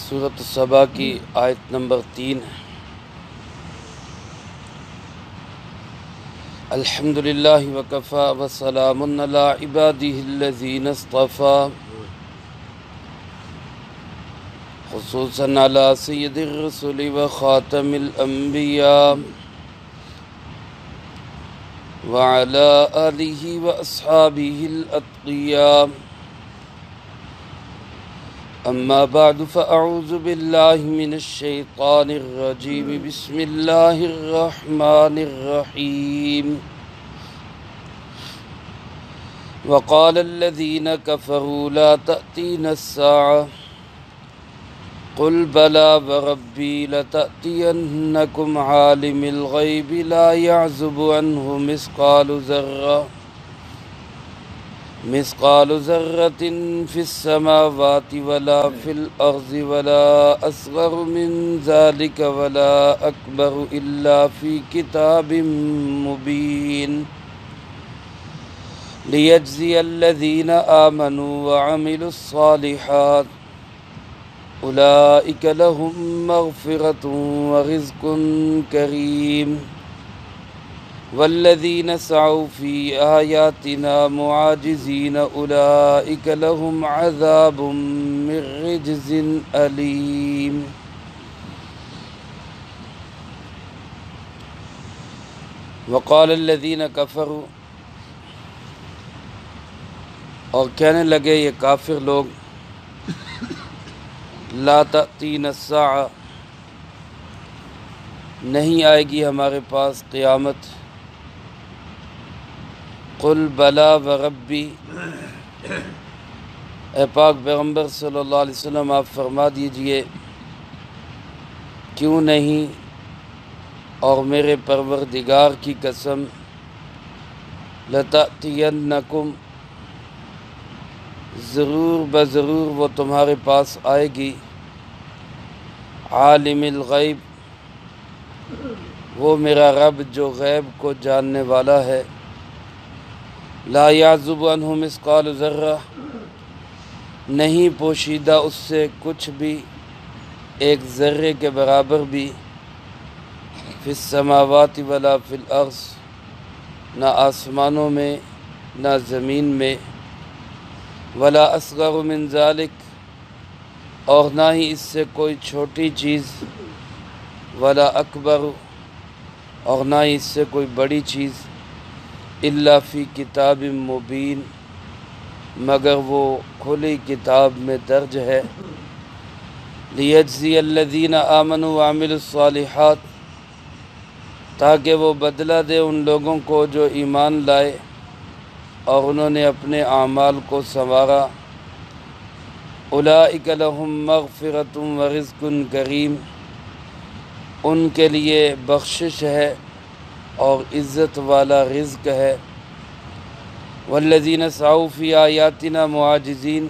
سورۃ السبا کی آیت نمبر 3 ہے۔ الحمدللہ وکفی وسلام علی عبادہ الذین اصطفی، خصوصاً علی سید الرسل وخاتم الانبیاء وعلی آلہ واصحابہ الاتقیاء، اما بعد فاعوذ باللہ من الشیطان الرجیم، بسم اللہ الرحمن الرحیم۔ وقال الذین کفروا لا تأتینا الساعة قل بلی وربی لتأتینکم عالم الغیب لا یعزب عنہ مثقال ذرة في السماوات ولا في الأرض ولا أصغر من ذلك ولا أكبر إلا في كتاب مبين، ليجزي الذين آمنوا وعملوا الصالحات أولئك لهم مغفرة ورزق كريم، والذين سعوا في آياتنا معاجزين أولئك لهم عذاب من رجز أليم۔ وقال الذين كفروا، اور کہنے لگے یہ کافر لوگ، لا تأتینا الساعة، نہیں آئے گی ہمارے پاس قیامت۔ قل بلا وربی، اے پاک پیغمبر صلی اللہ علیہ وسلم آپ فرما دیجئے کیوں نہیں، اور میرے پروردگار کی قسم، لتأتینکم، ضرور بضرور وہ تمہارے پاس آئے گی، عالم الغیب، وہ میرا رب جو غیب کو جاننے والا ہے، لا یعزب عنہ مثقال ذرہ، نہیں پوشیدہ اس سے کچھ بھی ایک ذرے کے برابر بھی، فی السماوات ولا فی الارض، نہ آسمانوں میں نہ زمین میں، ولا اصغر من ذلک، اور نہ ہی اس سے کوئی چھوٹی چیز، ولا اکبر، اور نہ ہی اس سے کوئی بڑی چیز، الا فی کتاب مبین، مگر وہ کھلی کتاب میں درج ہے، لیجزی الذین آمنوا وعملوا الصالحات، تاکہ وہ بدلہ دے ان لوگوں کو جو ایمان لائے اور انہوں نے اپنے اعمال کو سنوارا، اولئک لہم مغفرۃ ورزق کریم، ان کے لیے بخشش ہے اور عزت والا رزق ہے، والذین سعوا فی آیاتنا معاجزین،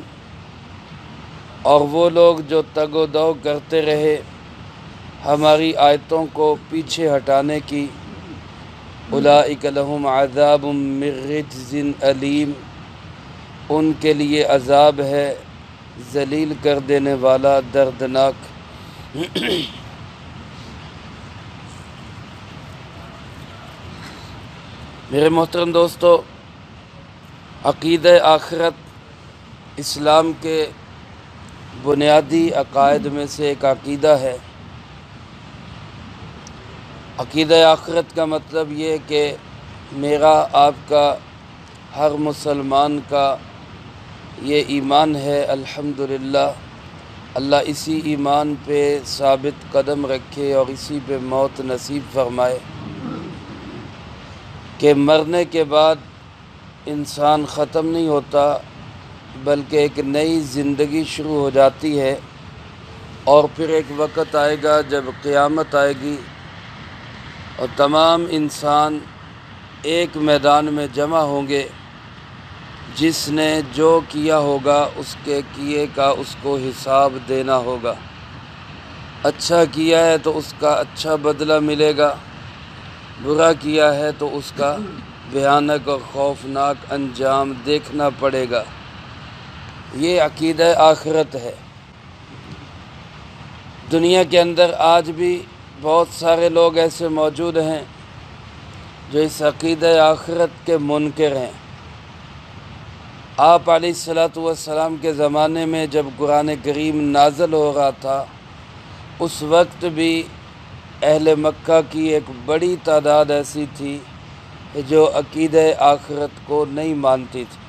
اور وہ لوگ جو تگ و دو کرتے رہے ہماری آیتوں کو پیچھے ہٹانے کی، اولئک لہم عذاب من رجز علیم، ان کے لیے عذاب ہے ذلیل کر دینے والا، دردناک۔ میرے محترم دوستو، عقیدہ آخرت اسلام کے بنیادی عقائد میں سے ایک عقیدہ ہے۔ عقیدہ آخرت کا مطلب یہ کہ میرا آپ کا ہر مسلمان کا یہ ایمان ہے، الحمدللہ اللہ اسی ایمان پہ ثابت قدم رکھے اور اسی پہ موت نصیب فرمائے کہ مرنے کے بعد انسان ختم نہیں ہوتا بلکہ ایک نئی زندگی شروع ہو جاتی ہے، اور پھر ایک وقت آئے گا جب قیامت آئے گی اور تمام انسان ایک میدان میں جمع ہوں گے، جس نے جو کیا ہوگا اس کے کیے کا اس کو حساب دینا ہوگا۔ اچھا کیا ہے تو اس کا اچھا بدلہ ملے گا، برا کیا ہے تو اس کا بھیانک اور خوفناک انجام دیکھنا پڑے گا۔ یہ عقیدہ آخرت ہے۔ دنیا کے اندر آج بھی بہت سارے لوگ ایسے موجود ہیں جو اس عقیدہ آخرت کے منکر ہیں۔ آپ علیہ الصلاۃ والسلام کے زمانے میں جب قرآن کریم نازل ہو رہا تھا، اس وقت بھی اہل مکہ کی ایک بڑی تعداد ایسی تھی جو عقیدہ آخرت کو نہیں مانتی تھی۔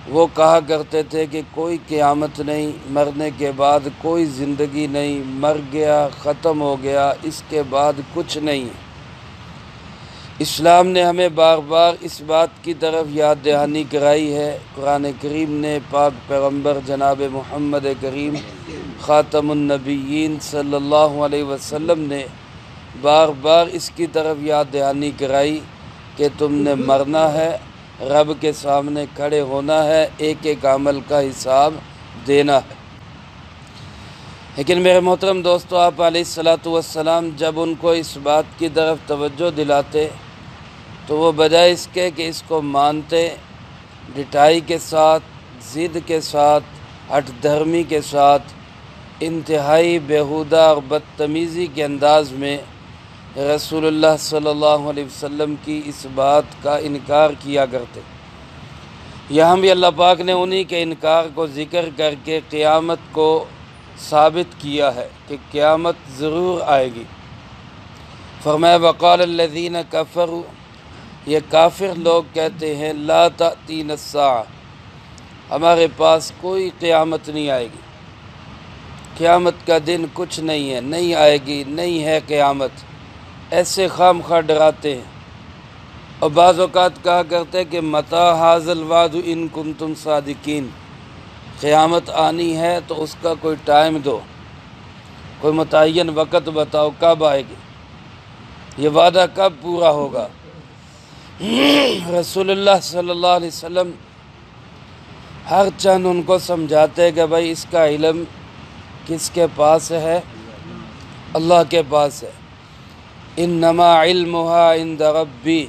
وہ کہا کرتے تھے کہ کوئی قیامت نہیں، مرنے کے بعد کوئی زندگی نہیں، مر گیا ختم ہو گیا، اس کے بعد کچھ نہیں۔ اسلام نے ہمیں بار بار اس بات کی طرف یاد دہانی کرائی ہے۔ قرآن کریم نے پاک پیغمبر جناب محمد کریم خاتم النبیین صلی اللہ علیہ وسلم نے بار بار اس کی طرف یاد دہانی کرائی کہ تم نے مرنا ہے، رب کے سامنے کھڑے ہونا ہے، ایک ایک عمل کا حساب دینا ہے۔ لیکن میرے محترم دوستو، آپ علیہ الصلاۃ والسلام جب ان کو اس بات کی طرف توجہ دلاتے تو وہ بجائے اس کے کہ اس کو مانتے، ڈٹائی کے ساتھ، ضد کے ساتھ، ہٹ دھرمی کے ساتھ، انتہائی بیہودہ اور بدتمیزی کے انداز میں رسول اللہ صلی اللہ علیہ وسلم کی اس بات کا انکار کیا کرتے۔ یہاں بھی اللہ پاک نے انہی کے انکار کو ذکر کر کے قیامت کو ثابت کیا ہے کہ قیامت ضرور آئے گی۔ فرمایا وقال الذین کفروا، یہ کافر لوگ کہتے ہیں لا تأتینا الساعہ، ہمارے پاس کوئی قیامت نہیں آئے گی، قیامت کا دن کچھ نہیں ہے، نہیں آئے گی، نہیں ہے قیامت، ایسے خام خواہ ڈراتے ہیں۔ اور بعض اوقات کہا کرتے کہ متی ھذا الوعد ان کنتم صادقین، قیامت آنی ہے تو اس کا کوئی ٹائم دو، کوئی متعین وقت بتاؤ کب آئے گی، یہ وعدہ کب پورا ہوگا۔ رسول اللہ صلی اللہ علیہ وسلم ہر چند ان کو سمجھاتے کہ بھائی اس کا علم کس کے پاس ہے؟ اللہ کے پاس ہے۔ انما علمھا عند ربی،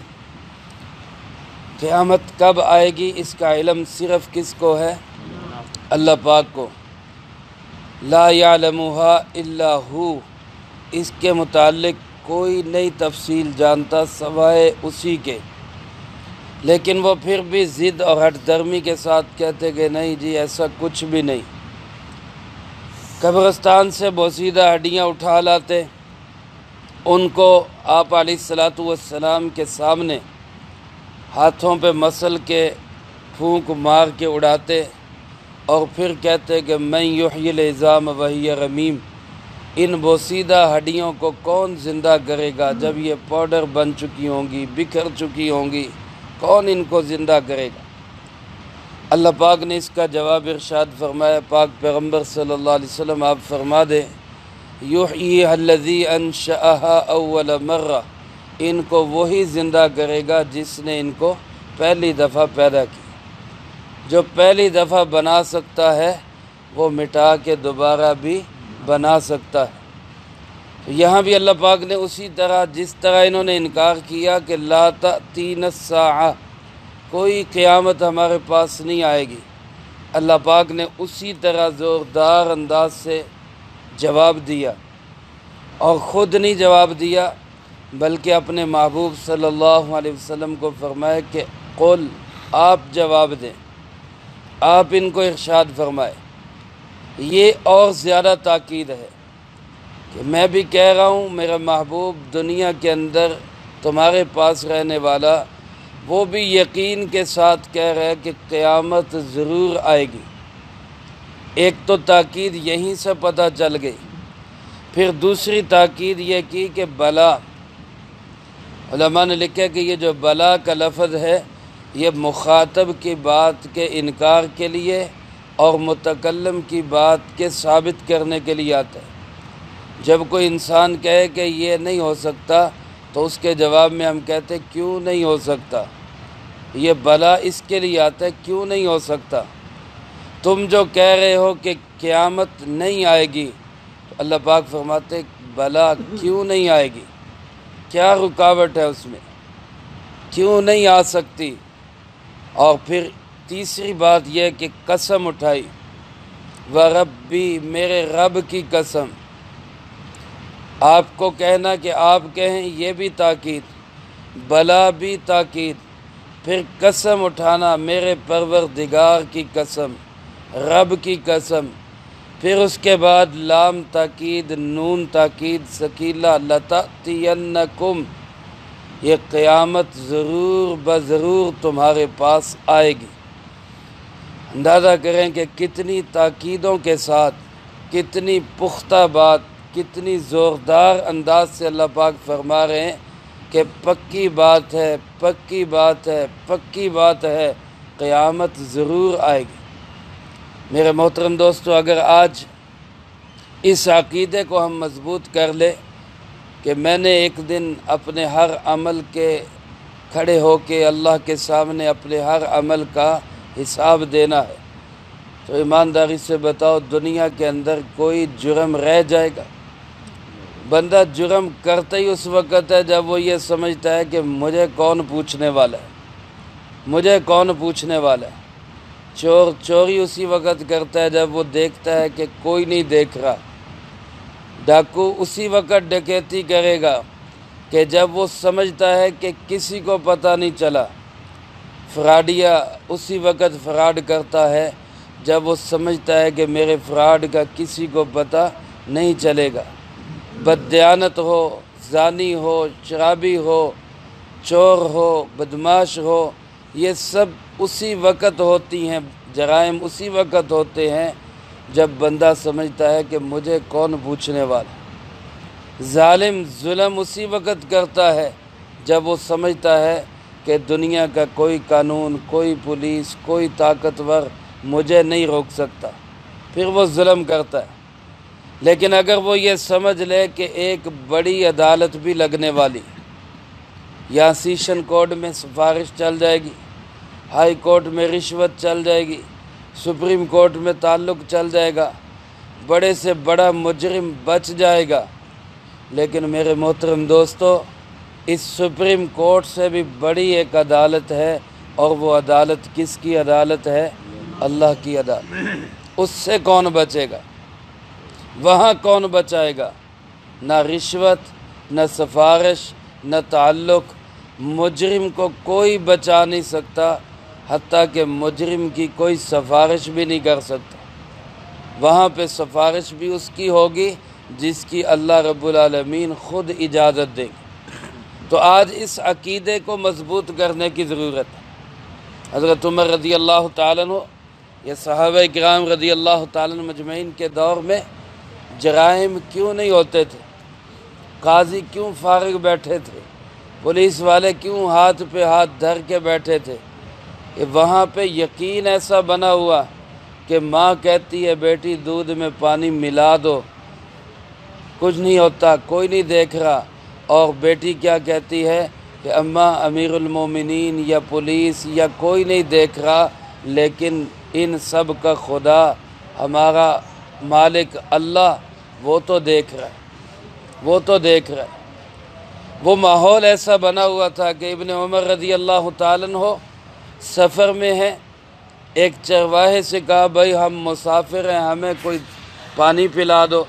قیامت کب آئے گی اس کا علم صرف کس کو ہے؟ اللہ پاک کو۔ لا یعلمھا الا ہو، اس کے متعلق کوئی نئی تفصیل جانتا سوائے اسی کے۔ لیکن وہ پھر بھی ضد اور ہٹ درمی کے ساتھ کہتے کہ نہیں جی ایسا کچھ بھی نہیں۔ قبرستان سے بوسیدہ ہڈیاں اٹھا لاتے، ان کو آپ علیہ الصلاۃ والسلام کے سامنے ہاتھوں پہ مسل کے پھونک مار کے اڑاتے اور پھر کہتے کہ من یحیی العظام وہی رمیم، ان بوسیدہ ہڈیوں کو کون زندہ کرے گا جب یہ پاؤڈر بن چکی ہوں گی، بکھر چکی ہوں گی، کون ان کو زندہ کرے گا؟ اللہ پاک نے اس کا جواب ارشاد فرمایا، پاک پیغمبر صلی اللہ علیہ وسلم آپ فرما دیں یحییھا الذی انشأھا اول مرہ، ان کو وہی زندہ کرے گا جس نے ان کو پہلی دفعہ پیدا کی۔ جو پہلی دفعہ بنا سکتا ہے وہ مٹا کے دوبارہ بھی بنا سکتا ہے۔ یہاں بھی اللہ پاک نے اسی طرح جس طرح انہوں نے انکار کیا کہ لا تأتینا الساعہ، کوئی قیامت ہمارے پاس نہیں آئے گی، اللہ پاک نے اسی طرح زوردار انداز سے جواب دیا، اور خود نہیں جواب دیا بلکہ اپنے محبوب صلی اللہ علیہ وسلم کو فرمائے کہ قل، آپ جواب دیں، آپ ان کو ارشاد فرمائے۔ یہ اور زیادہ تاکید ہے کہ میں بھی کہہ رہا ہوں میرا محبوب دنیا کے اندر تمہارے پاس رہنے والا وہ بھی یقین کے ساتھ کہہ رہا ہے کہ قیامت ضرور آئے گی۔ ایک تو تاکید یہیں سے پتہ چل گئی، پھر دوسری تاکید یہ کی کہ بلا، علماء نے لکھا کہ یہ جو بلا کا لفظ ہے یہ مخاطب کی بات کے انکار کے لیے اور متکلم کی بات کے ثابت کرنے کے لیے آتا ہے۔ جب کوئی انسان کہے کہ یہ نہیں ہو سکتا تو اس کے جواب میں ہم کہتے کیوں نہیں ہو سکتا، یہ بلا اس کے لیے آتا ہے کیوں نہیں ہو سکتا۔ تم جو کہہ رہے ہو کہ قیامت نہیں آئے گی تو اللہ پاک فرماتے بلا کیوں نہیں آئے گی، کیا رکاوٹ ہے اس میں، کیوں نہیں آ سکتی۔ اور پھر تیسری بات یہ کہ قسم اٹھائی وربی میرے رب کی قسم۔ آپ کو کہنا کہ آپ کہیں یہ بھی تاکید، بلا بھی تاکید، پھر قسم اٹھانا میرے پروردگار کی قسم، رب کی قسم، پھر اس کے بعد لام تاکید، نون تاکید ثقیلہ، لتأتینکم، یہ قیامت ضرور بضرور تمہارے پاس آئے گی۔ اندازہ کریں کہ کتنی تاکیدوں کے ساتھ، کتنی پختہ بات، کتنی زوردار انداز سے اللہ پاک فرما رہے ہیں کہ پکی بات ہے، پکی بات ہے، پکی بات ہے، قیامت ضرور آئے گی۔ میرے محترم دوستو، اگر آج اس عقیدے کو ہم مضبوط کر لیں کہ میں نے ایک دن اپنے ہر عمل کے کھڑے ہو کے اللہ کے سامنے اپنے ہر عمل کا حساب دینا ہے، تو ایمانداری سے بتاؤ دنیا کے اندر کوئی جرم رہ جائے گا؟ بندہ جرم کرتا ہی اس وقت ہے جب وہ یہ سمجھتا ہے کہ مجھے کون پوچھنے والا ہے، مجھے کون پوچھنے والا ہے۔ چور چوری اسی وقت کرتا ہے جب وہ دیکھتا ہے کہ کوئی نہیں دیکھ رہا۔ ڈاکو اسی وقت ڈکیتی کرے گا کہ جب وہ سمجھتا ہے کہ کسی کو پتہ نہیں چلا۔ فراڈیا اسی وقت فراڈ کرتا ہے جب وہ سمجھتا ہے کہ میرے فراڈ کا کسی کو پتہ نہیں چلے گا۔ بددیانت ہو، زانی ہو، شرابی ہو، چور ہو، بدماش ہو، یہ سب اسی وقت ہوتی ہیں، جرائم اسی وقت ہوتے ہیں جب بندہ سمجھتا ہے کہ مجھے کون پوچھنے والا۔ ظالم ظلم اسی وقت کرتا ہے جب وہ سمجھتا ہے کہ دنیا کا کوئی قانون، کوئی پولیس، کوئی طاقتور مجھے نہیں روک سکتا، پھر وہ ظلم کرتا ہے۔ لیکن اگر وہ یہ سمجھ لے کہ ایک بڑی عدالت بھی لگنے والی، یا سیشن کورٹ میں سفارش چل جائے گی، ہائی کورٹ میں رشوت چل جائے گی، سپریم کورٹ میں تعلق چل جائے گا، بڑے سے بڑا مجرم بچ جائے گا۔ لیکن میرے محترم دوستو، اس سپریم کورٹ سے بھی بڑی ایک عدالت ہے، اور وہ عدالت کس کی عدالت ہے؟ اللہ کی عدالت۔ اس سے کون بچے گا؟ وہاں کون بچائے گا؟ نہ رشوت، نہ سفارش، نہ تعلق، مجرم کو کوئی بچا نہیں سکتا، حتیٰ کہ مجرم کی کوئی سفارش بھی نہیں کر سکتا۔ وہاں پہ سفارش بھی اس کی ہوگی جس کی اللہ رب العالمین خود اجازت دے گی۔ تو آج اس عقیدے کو مضبوط کرنے کی ضرورت ہے۔ حضرت عمر رضی اللہ تعالیٰ عنہ، یہ صحابہ کرام رضی اللہ تعالیٰ عنہ مجمعین کے دور میں جرائم کیوں نہیں ہوتے تھے؟ قاضی کیوں فارغ بیٹھے تھے؟ پولیس والے کیوں ہاتھ پہ ہاتھ دھر کے بیٹھے تھے؟ وہاں پہ یقین ایسا بنا ہوا کہ ماں کہتی ہے بیٹی دودھ میں پانی ملا دو، کچھ نہیں ہوتا، کوئی نہیں دیکھ رہا، اور بیٹی کیا کہتی ہے کہ اماں امیر المومنین یا پولیس یا کوئی نہیں دیکھ رہا، لیکن ان سب کا خدا ہمارا مالک اللہ وہ تو دیکھ رہا ہے، وہ تو دیکھ رہا ہے۔ وہ ماحول ایسا بنا ہوا تھا کہ ابن عمر رضی اللہ تعالیٰ عنہ سفر میں ہیں، ایک چرواہے سے کہا بھائی ہم مسافر ہیں، ہمیں کوئی پانی پلا دو۔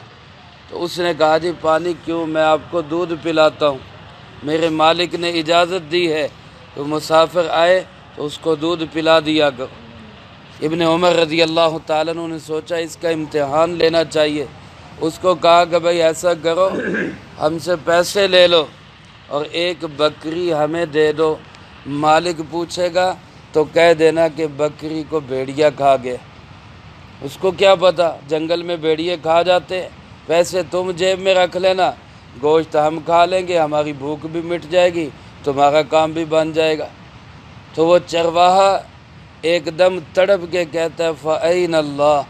تو اس نے کہا جی پانی کیوں، میں آپ کو دودھ پلاتا ہوں، میرے مالک نے اجازت دی ہے، تو مسافر آئے تو اس کو دودھ پلا دیا کرو۔ ابن عمر رضی اللہ تعالیٰ عنہ نے سوچا اس کا امتحان لینا چاہیے، اس کو کہا کہ بھائی ایسا کرو ہم سے پیسے لے لو اور ایک بکری ہمیں دے دو، مالک پوچھے گا تو کہہ دینا کہ بکری کو بھیڑیا کھا گیا۔ اس کو کیا پتا جنگل میں بھیڑیے کھا جاتے، پیسے تم جیب میں رکھ لینا، گوشت ہم کھا لیں گے، ہماری بھوک بھی مٹ جائے گی، تمہارا کام بھی بن جائے گا۔ تو وہ چرواہا ایک دم تڑپ کے کہتا ہے فَأَيْنَ اللَّهُ،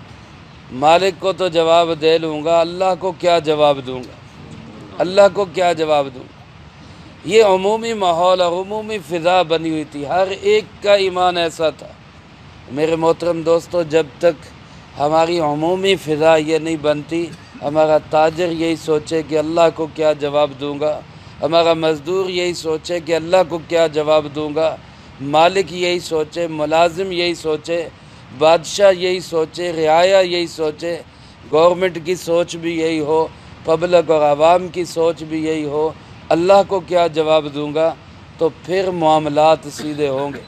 مالک کو تو جواب دے لوں گا، اللہ کو کیا جواب دوں گا، اللہ کو کیا جواب دوں گا۔ یہ عمومی ماحول اور عمومی فضا بنی ہوئی تھی، ہر ایک کا ایمان ایسا تھا۔ میرے محترم دوستو، جب تک ہماری عمومی فضا یہ نہیں بنتی، ہمارا تاجر یہی سوچے کہ اللہ کو کیا جواب دوں گا، ہمارا مزدور یہی سوچے کہ اللہ کو کیا جواب دوں گا، مالک یہی سوچے، ملازم یہی سوچے بادشاہ یہی سوچے، رعایا یہی سوچے، گورنمنٹ کی سوچ بھی یہی ہو، پبلک اور عوام کی سوچ بھی یہی ہو، اللہ کو کیا جواب دوں گا، تو پھر معاملات سیدھے ہوں گے۔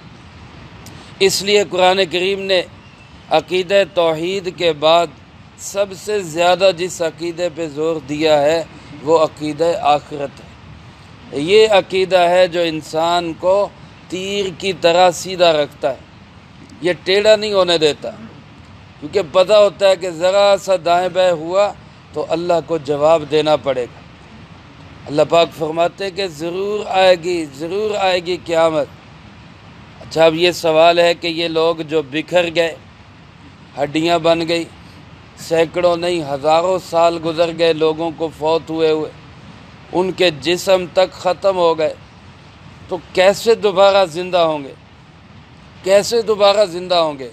اس لیے قرآن کریم نے عقیدہ توحید کے بعد سب سے زیادہ جس عقیدے پہ زور دیا ہے وہ عقیدہ آخرت ہے۔ یہ عقیدہ ہے جو انسان کو تیر کی طرح سیدھا رکھتا ہے، یہ ٹیڑھا نہیں ہونے دیتا، کیونکہ پتہ ہوتا ہے کہ ذرا سا دائیں بائیں ہوا تو اللہ کو جواب دینا پڑے گا۔ اللہ پاک فرماتے ہیں کہ ضرور آئے گی قیامت۔ اچھا، اب یہ سوال ہے کہ یہ لوگ جو بکھر گئے، ہڈیاں بن گئی، سینکڑوں نہیں ہزاروں سال گزر گئے لوگوں کو فوت ہوئے ان کے جسم تک ختم ہو گئے، تو کیسے دوبارہ زندہ ہوں گے؟ کیسے دوبارہ زندہ ہوں گے؟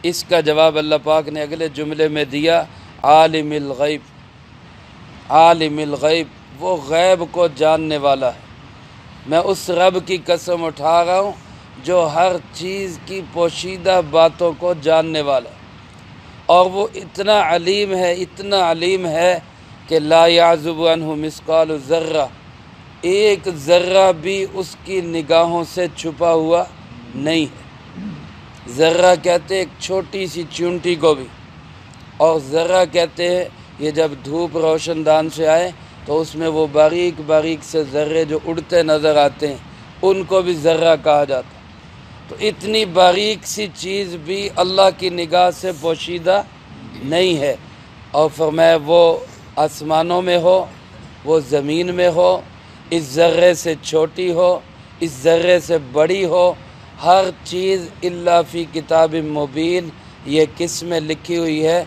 اس کا جواب اللہ پاک نے اگلے جملے میں دیا، عالم الغیب۔ عالم الغیب، وہ غیب کو جاننے والا ہے۔ میں اس رب کی قسم اٹھا رہا ہوں جو ہر چیز کی پوشیدہ باتوں کو جاننے والا ہے، اور وہ اتنا علیم ہے کہ لا یعزب عنہ مثقال ذرہ، ایک ذرہ بھی اس کی نگاہوں سے چھپا ہوا نہیں ہے۔ ذرہ کہتے ہیں ایک چھوٹی سی چونٹی کو بھی، اور ذرہ کہتے ہیں یہ جب دھوپ روشن دان سے آئے تو اس میں وہ باریک سے ذرے جو اڑتے نظر آتے ہیں ان کو بھی ذرہ کہا جاتا ہے۔ تو اتنی باریک سی چیز بھی اللہ کی نگاہ سے پوشیدہ نہیں ہے، اور فرمایا وہ آسمانوں میں ہو، وہ زمین میں ہو، اس ذرے سے چھوٹی ہو، اس ذرے سے بڑی ہو، ہر چیز الا فی کتاب مبین، یہ کس میں لکھی ہوئی ہے؟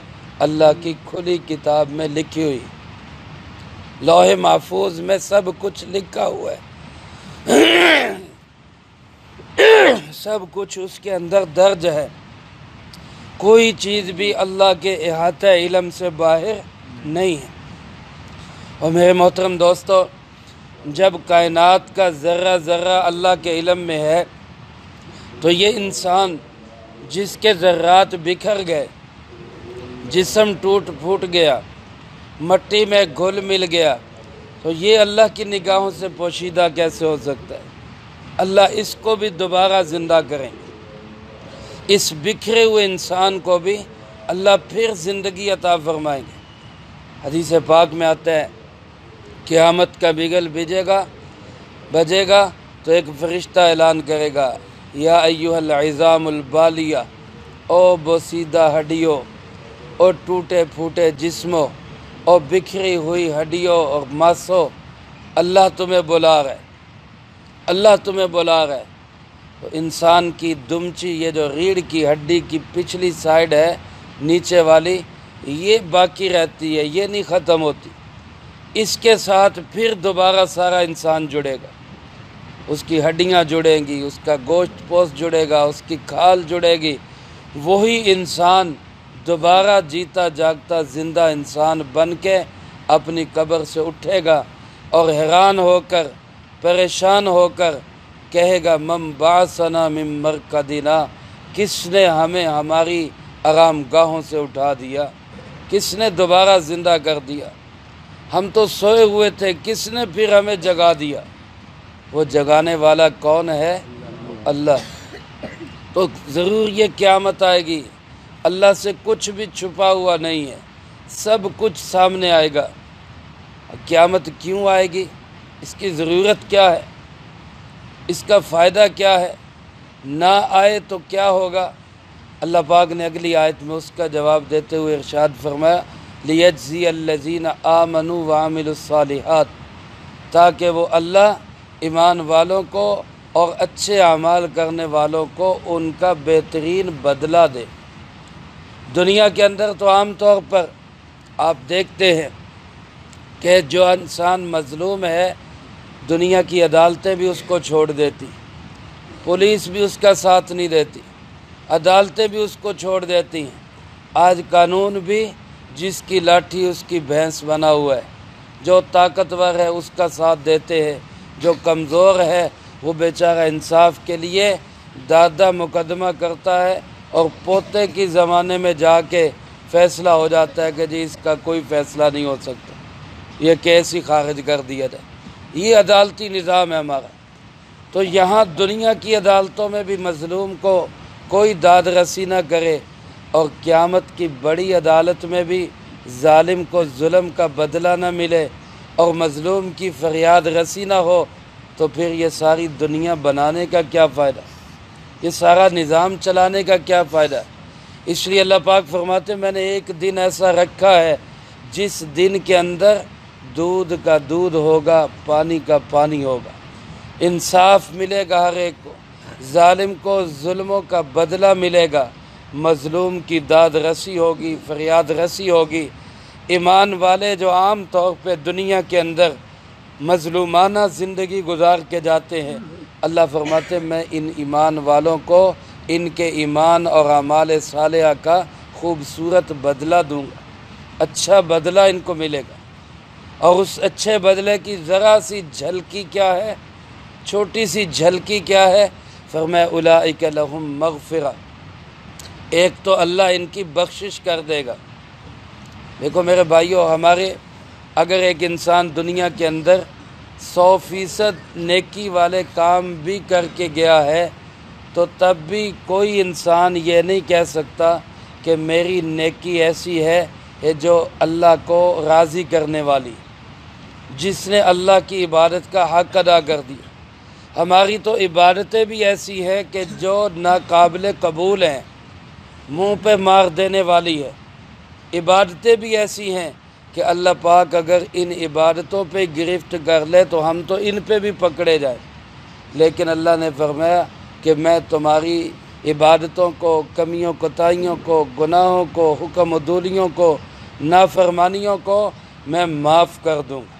اللہ کی کھلی کتاب میں لکھی ہوئی، لوح محفوظ میں سب کچھ لکھا ہوا ہے، سب کچھ اس کے اندر درج ہے، کوئی چیز بھی اللہ کے احاطہ علم سے باہر نہیں ہے۔ اور میرے محترم دوستو، جب کائنات کا ذرہ ذرہ اللہ کے علم میں ہے تو یہ انسان جس کے ذرات بکھر گئے، جسم ٹوٹ پھوٹ گیا، مٹی میں گھل مل گیا، تو یہ اللہ کی نگاہوں سے پوشیدہ کیسے ہو سکتا ہے؟ اللہ اس کو بھی دوبارہ زندہ کریں گے، اس بکھرے ہوئے انسان کو بھی اللہ پھر زندگی عطا فرمائیں گے۔ حدیث پاک میں آتا ہے قیامت کا بگل بجے گا تو ایک فرشتہ اعلان کرے گا، یا ایھا العظام البالیہ، او بوسیدہ ہڈیوں، او ٹوٹے پھوٹے جسموں، او بکھری ہوئی ہڈیوں اور ماسوں، اللہ تمہیں بلا رہا ہے، اللہ تمہیں بلا رہا ہے۔ تو انسان کی دمچی، یہ جو ریڑھ کی ہڈی کی پچھلی سائیڈ ہے نیچے والی، یہ باقی رہتی ہے، یہ نہیں ختم ہوتی، اس کے ساتھ پھر دوبارہ سارا انسان جڑے گا، اس کی ہڈیاں جڑیں گی، اس کا گوشت پوست جڑے گا، اس کی کھال جڑے گی، وہی انسان دوبارہ جیتا جاگتا زندہ انسان بن کے اپنی قبر سے اٹھے گا، اور حیران ہو کر، پریشان ہو کر کہے گا، من بعثنا من مرقدنا، کس نے ہمیں ہماری آرام گاہوں سے اٹھا دیا، کس نے دوبارہ زندہ کر دیا، ہم تو سوئے ہوئے تھے، کس نے پھر ہمیں جگا دیا؟ وہ جگانے والا کون ہے؟ اللہ۔ تو ضرور یہ قیامت آئے گی، اللہ سے کچھ بھی چھپا ہوا نہیں ہے، سب کچھ سامنے آئے گا۔ قیامت کیوں آئے گی؟ اس کی ضرورت کیا ہے؟ اس کا فائدہ کیا ہے؟ نہ آئے تو کیا ہوگا؟ اللہ پاک نے اگلی آیت میں اس کا جواب دیتے ہوئے ارشاد فرمایا، لِيَجْزِيَ الَّذِينَ آمَنُوا وَعَمِلُوا الصَّالِحَاتِ، تاکہ وہ اللہ ایمان والوں کو اور اچھے اعمال کرنے والوں کو ان کا بہترین بدلہ دے۔ دنیا کے اندر تو عام طور پر آپ دیکھتے ہیں کہ جو انسان مظلوم ہے، دنیا کی عدالتیں بھی اس کو چھوڑ دیتی، پولیس بھی اس کا ساتھ نہیں دیتی، عدالتیں بھی اس کو چھوڑ دیتی ہیں۔ آج قانون بھی جس کی لاٹھی اس کی بھینس بنا ہوا ہے، جو طاقتور ہے اس کا ساتھ دیتے ہیں، جو کمزور ہے وہ بیچارہ انصاف کے لیے دادا مقدمہ کرتا ہے، اور پوتے کی زمانے میں جا کے فیصلہ ہو جاتا ہے کہ جی اس کا کوئی فیصلہ نہیں ہو سکتا، یہ کیس ہی خارج کر دیا جائے۔ یہ عدالتی نظام ہے ہمارا۔ تو یہاں دنیا کی عدالتوں میں بھی مظلوم کو کوئی داد رسی نہ کرے، اور قیامت کی بڑی عدالت میں بھی ظالم کو ظلم کا بدلہ نہ ملے اور مظلوم کی فریاد رسی نہ ہو، تو پھر یہ ساری دنیا بنانے کا کیا فائدہ، یہ سارا نظام چلانے کا کیا فائدہ؟ اس لیے اللہ پاک فرماتے میں نے ایک دن ایسا رکھا ہے جس دن کے اندر دودھ کا دودھ ہوگا، پانی کا پانی ہوگا، انصاف ملے گا ہر ایک کو، ظالم کو ظلموں کا بدلہ ملے گا، مظلوم کی داد رسی ہوگی، فریاد رسی ہوگی۔ ایمان والے جو عام طور پہ دنیا کے اندر مظلومانہ زندگی گزار کے جاتے ہیں، اللہ فرماتے میں ان ایمان والوں کو ان کے ایمان اور اعمال صالحہ کا خوبصورت بدلہ دوں گا، اچھا بدلہ ان کو ملے گا۔ اور اس اچھے بدلے کی ذرا سی جھلکی کیا ہے، چھوٹی سی جھلکی کیا ہے؟ فرمایا اولئک لہم مغفرہ، ایک تو اللہ ان کی بخشش کر دے گا۔ دیکھو میرے بھائیو، ہمارے اگر ایک انسان دنیا کے اندر 100% نیکی والے کام بھی کر کے گیا ہے تو تب بھی کوئی انسان یہ نہیں کہہ سکتا کہ میری نیکی ایسی ہے کہ جو اللہ کو راضی کرنے والی، جس نے اللہ کی عبادت کا حق ادا کر دیا۔ ہماری تو عبادتیں بھی ایسی ہیں کہ جو ناقابل قبول ہیں، منہ پہ مار دینے والی ہے۔ عبادتیں بھی ایسی ہیں کہ اللہ پاک اگر ان عبادتوں پہ گرفت کر لے تو ہم تو ان پہ بھی پکڑے جائیں، لیکن اللہ نے فرمایا کہ میں تمہاری عبادتوں کو، کمیوں کوتاہیوں کو، گناہوں کو، حکم عدولیوں کو، نافرمانیوں کو میں معاف کر دوں گا،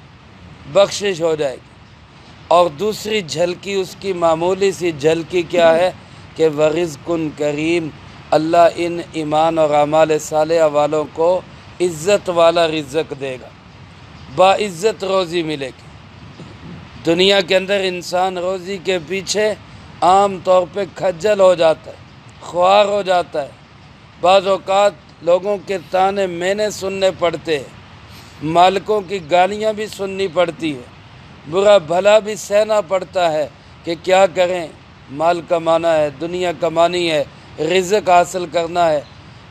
بخشش ہو جائے گی۔ اور دوسری جھلکی، اس کی معمولی سی جھلکی کیا ہے کہ وَرِزْقٌ کریم، اللہ ان ایمان اور اعمال صالحہ والوں کو عزت والا رزق دے گا، باعزت روزی ملے گی۔ دنیا کے اندر انسان روزی کے پیچھے عام طور پہ کھجل ہو جاتا ہے، خوار ہو جاتا ہے، بعض اوقات لوگوں کے طعنے مینے سننے پڑتے ہیں، مالکوں کی گالیاں بھی سننی پڑتی ہے، برا بھلا بھی سہنا پڑتا ہے کہ کیا کریں، مال کمانا ہے، دنیا کمانی ہے، رزق حاصل کرنا ہے۔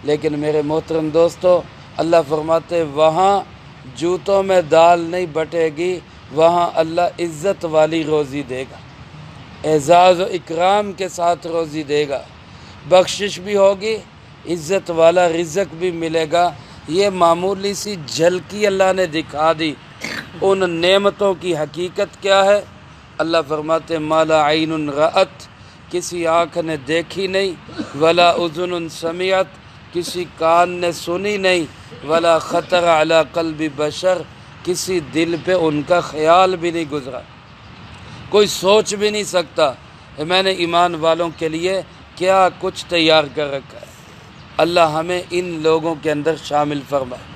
لیکن میرے محترم دوستو، اللہ فرماتے وہاں جوتوں میں دال نہیں بٹے گی، وہاں اللہ عزت والی روزی دے گا، اعزاز و اکرام کے ساتھ روزی دے گا، بخشش بھی ہوگی، عزت والا رزق بھی ملے گا۔ یہ معمولی سی جھلکی اللہ نے دکھا دی۔ ان نعمتوں کی حقیقت کیا ہے؟ اللہ فرماتے ما لا عین رأت، کسی آنکھ نے دیکھی نہیں، ولا اذن سمعت، کسی کان نے سنی نہیں، ولا خطر علی قلب بشر، کسی دل پہ ان کا خیال بھی نہیں گزرا، کوئی سوچ بھی نہیں سکتا کہ میں نے ایمان والوں کے لیے کیا کچھ تیار کر رکھا ہے۔ اللہ ہمیں ان لوگوں کے اندر شامل فرمائے۔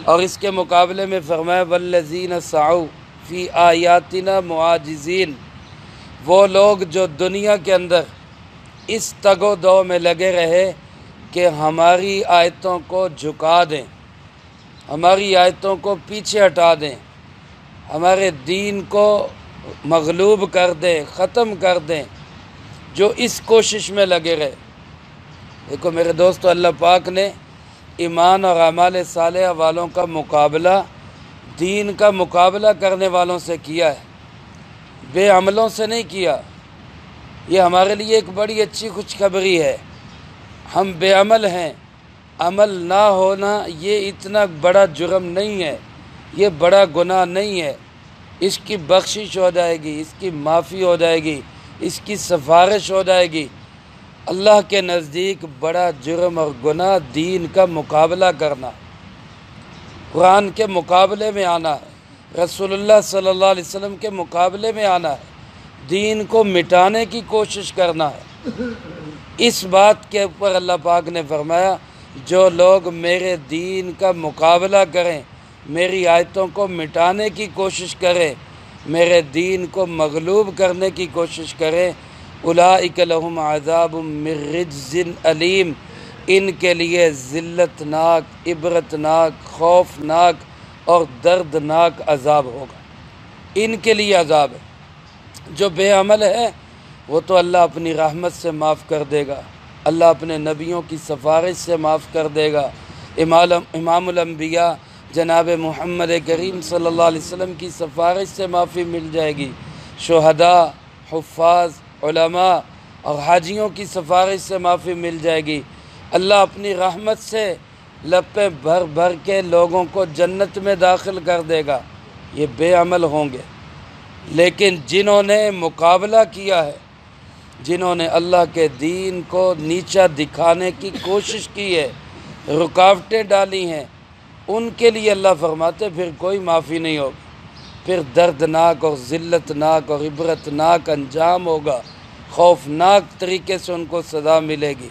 اور اس کے مقابلے میں فرمایا والذین سعوا فی آیاتنا معاجزین، وہ لوگ جو دنیا کے اندر اس تگ و دو میں لگے رہے کہ ہماری آیتوں کو جھکا دیں، ہماری آیتوں کو پیچھے ہٹا دیں، ہمارے دین کو مغلوب کر دیں، ختم کر دیں، جو اس کوشش میں لگے رہے۔ دیکھو میرے دوستو، اللہ پاک نے ایمان اور اعمال صالحہ والوں کا مقابلہ دین کا مقابلہ کرنے والوں سے کیا ہے، بے عملوں سے نہیں کیا۔ یہ ہمارے لیے ایک بڑی اچھی خوشخبری ہے۔ ہم بے عمل ہیں، عمل نہ ہونا یہ اتنا بڑا جرم نہیں ہے، یہ بڑا گناہ نہیں ہے۔ اس کی بخشش ہو جائے گی، اس کی معافی ہو جائے گی، اس کی سفارش ہو جائے گی۔ اللہ کے نزدیک بڑا جرم اور گناہ دین کا مقابلہ کرنا، قرآن کے مقابلے میں آنا ہے، رسول اللہ صلی اللہ علیہ وسلم کے مقابلے میں آنا ہے، دین کو مٹانے کی کوشش کرنا ہے۔ اس بات کے اوپر اللہ پاک نے فرمایا جو لوگ میرے دین کا مقابلہ کریں، میری آیتوں کو مٹانے کی کوشش کریں، میرے دین کو مغلوب کرنے کی کوشش کریں، اولئک لہم عذاب من رجز علیم، ان کے لیے ذلتناک، عبرتناک، خوفناک اور دردناک عذاب ہوگا۔ ان کے لیے عذاب ہے۔ جو بے عمل ہے وہ تو اللہ اپنی رحمت سے معاف کر دے گا، اللہ اپنے نبیوں کی سفارش سے معاف کر دے گا، امام الانبیاء جناب محمد کریم صلی اللہ علیہ وسلم کی سفارش سے معافی مل جائے گی، شہداء، حفاظ، علماء اور حاجیوں کی سفارش سے معافی مل جائے گی۔ اللہ اپنی رحمت سے لپیں بھر بھر کے لوگوں کو جنت میں داخل کر دے گا۔ یہ بے عمل ہوں گے۔ لیکن جنہوں نے مقابلہ کیا ہے، جنہوں نے اللہ کے دین کو نیچا دکھانے کی کوشش کی ہے، رکاوٹیں ڈالی ہیں، ان کے لیے اللہ فرماتے پھر کوئی معافی نہیں ہوگی، پھر دردناک اور ذلتناک اور عبرتناک انجام ہوگا، خوفناک طریقے سے ان کو سزا ملے گی۔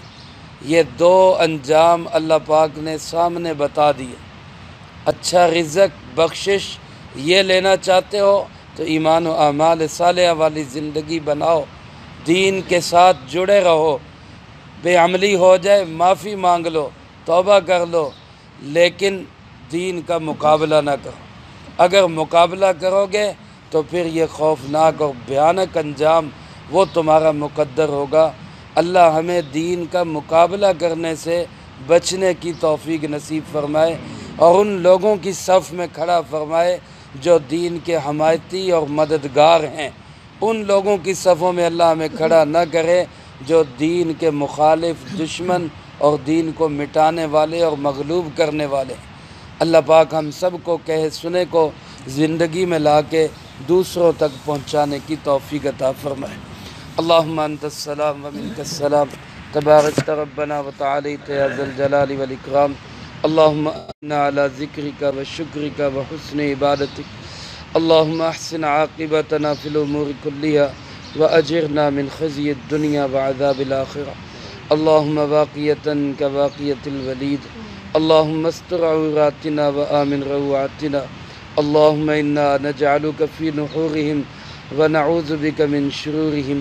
یہ دو انجام اللہ پاک نے سامنے بتا دیے۔ اچھا رزق، بخشش یہ لینا چاہتے ہو تو ایمان و اعمال صالحہ والی زندگی بناؤ، دین کے ساتھ جڑے رہو، بے عملی ہو جائے معافی مانگ لو، توبہ کر لو، لیکن دین کا مقابلہ نہ کرو۔ اگر مقابلہ کرو گے تو پھر یہ خوفناک اور بھیانک انجام وہ تمہارا مقدر ہوگا۔ اللہ ہمیں دین کا مقابلہ کرنے سے بچنے کی توفیق نصیب فرمائے اور ان لوگوں کی صف میں کھڑا فرمائے جو دین کے حمایتی اور مددگار ہیں۔ ان لوگوں کی صفوں میں اللہ ہمیں کھڑا نہ کرے جو دین کے مخالف، دشمن اور دین کو مٹانے والے اور مغلوب کرنے والے ہیں۔ اللہ پاک ہم سب کو کہے سنے کو زندگی میں لا کے دوسروں تک پہنچانے کی توفیق عطا فرمائے۔ اللہم انت السلام و منک السلام، تبارکت ربنا و تعالیت یا ذا الجلال والاکرام۔ اللہم انا علی ذکرک و شکرک و حسن عبادتک۔ اللہم احسن عاقبتنا فی الامور کلیہا واجرنا من خزی الدنیا وعذاب الآخرہ۔ اللہم واقیتا کواقیت الولید، اللہم استر عوراتنا وآمن روعاتنا۔ اللہم انا نجعلک فی نحورہم ونعوذ بک من شرورہم۔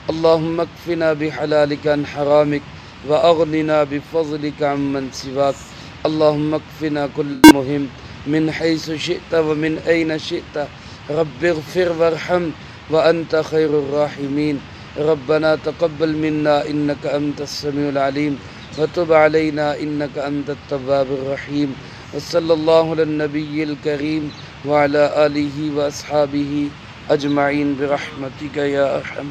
اللہم اکفنا بحلالک عن حرامک واغننا بفضلک عن من سواک۔ اللہم اکفنا کل مہم من حیث شئت ومن این شئت، رب اغفر وارحم وانت خیر الراحمین۔ ربنا تقبل منا انک انت السمیع العلیم وتب علینا انک انت التواب الرحیم۔ وصلی اللہ علی النبی الکریم وعلی آلہ واصحابہ اجمعین برحمتک یا ارحم۔